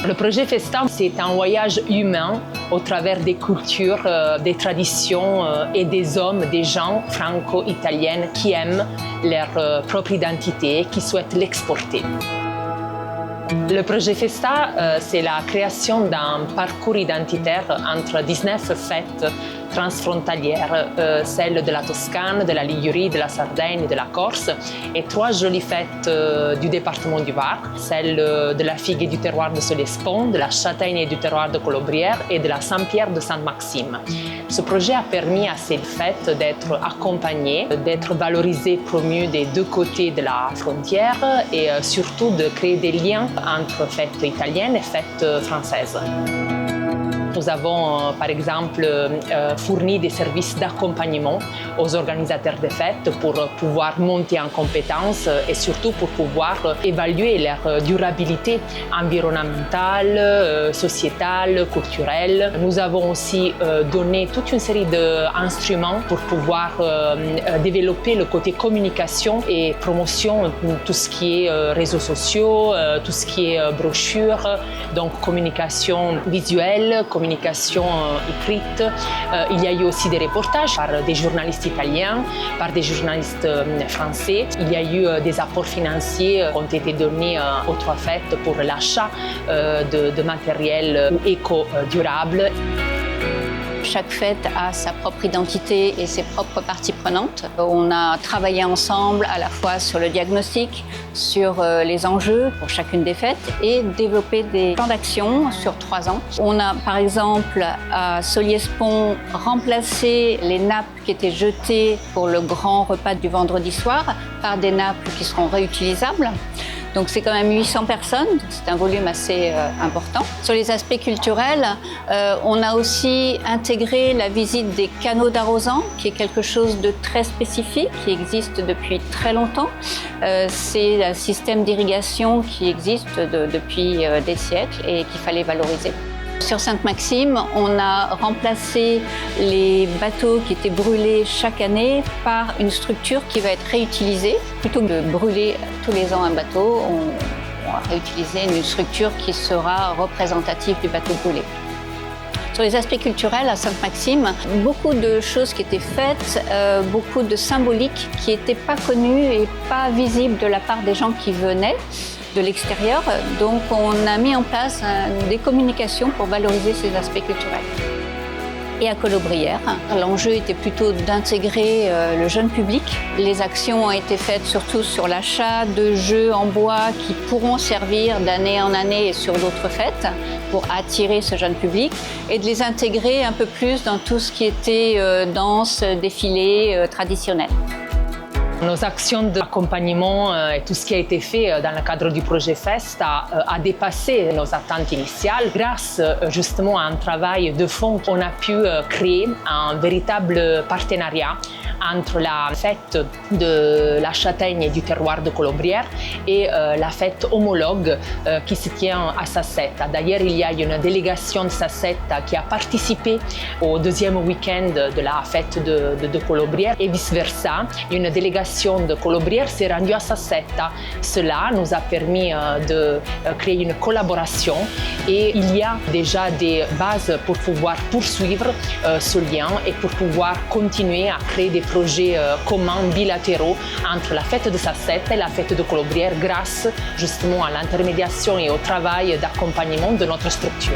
Le projet Festa, c'est un voyage humain au travers des cultures, des traditions et des hommes, des gens franco-italiens qui aiment leur propre identité et qui souhaitent l'exporter. Le projet Festa, c'est la création d'un parcours identitaire entre 19 fêtes transfrontalières, celles de la Toscane, de la Ligurie, de la Sardaigne et de la Corse, et 3 jolies fêtes du département du Var, celle de la figue et du terroir de Solespont, de la châtaigne et du terroir de Colobrières et de la Saint-Pierre de Saint-Maxime. Ce projet a permis à ces fêtes d'être accompagnées, d'être valorisées, promues des 2 côtés de la frontière et surtout de créer des liens entre fêtes italiennes et fêtes françaises. Nous avons, par exemple, fourni des services d'accompagnement aux organisateurs des fêtes pour pouvoir monter en compétences et surtout pour pouvoir évaluer leur durabilité environnementale, sociétale, culturelle. Nous avons aussi donné toute une série d'instruments pour pouvoir développer le côté communication et promotion, tout ce qui est réseaux sociaux, tout ce qui est brochures, donc communication visuelle, communication écrite. Il y a eu aussi des reportages par des journalistes italiens, par des journalistes français. Il y a eu des apports financiers qui ont été donnés aux 3 fêtes pour l'achat de matériel éco-durable. Chaque fête a sa propre identité et ses propres parties prenantes. On a travaillé ensemble à la fois sur le diagnostic, sur les enjeux pour chacune des fêtes et développé des plans d'action sur 3 ans. On a par exemple à Solespont remplacé les nappes qui étaient jetées pour le grand repas du vendredi soir par des nappes qui seront réutilisables. Donc c'est quand même 800 personnes, c'est un volume assez important. Sur les aspects culturels, on a aussi intégré la visite des canaux d'arrosant, qui est quelque chose de très spécifique, qui existe depuis très longtemps. C'est un système d'irrigation qui existe depuis des siècles et qu'il fallait valoriser. Sur Sainte-Maxime, on a remplacé les bateaux qui étaient brûlés chaque année par une structure qui va être réutilisée. Plutôt que de brûler tous les ans un bateau, on va réutiliser une structure qui sera représentative du bateau brûlé. Sur les aspects culturels à Sainte-Maxime, beaucoup de choses qui étaient faites, beaucoup de symboliques qui n'étaient pas connues et pas visibles de la part des gens qui venaient de l'extérieur. Donc on a mis en place des communications pour valoriser ces aspects culturels. Et à Colobrières, l'enjeu était plutôt d'intégrer le jeune public. Les actions ont été faites surtout sur l'achat de jeux en bois qui pourront servir d'année en année et sur d'autres fêtes pour attirer ce jeune public et de les intégrer un peu plus dans tout ce qui était danse, défilé traditionnel. Nos actions d'accompagnement et tout ce qui a été fait dans le cadre du projet Festa a dépassé nos attentes initiales. Grâce justement à un travail de fond, on a pu créer un véritable partenariat entre la fête de la châtaigne et du terroir de Colobrières et la fête homologue qui se tient à Sassetta. D'ailleurs, il y a une délégation de Sassetta qui a participé au 2e week-end de la fête de Colobrières et vice-versa. Une délégation de Colobrières s'est rendue à Sassetta. Cela nous a permis de créer une collaboration et il y a déjà des bases pour pouvoir poursuivre ce lien et pour pouvoir continuer à créer des projets communs bilatéraux entre la fête de Sassetta et la fête de Colobrières grâce justement à l'intermédiation et au travail d'accompagnement de notre structure.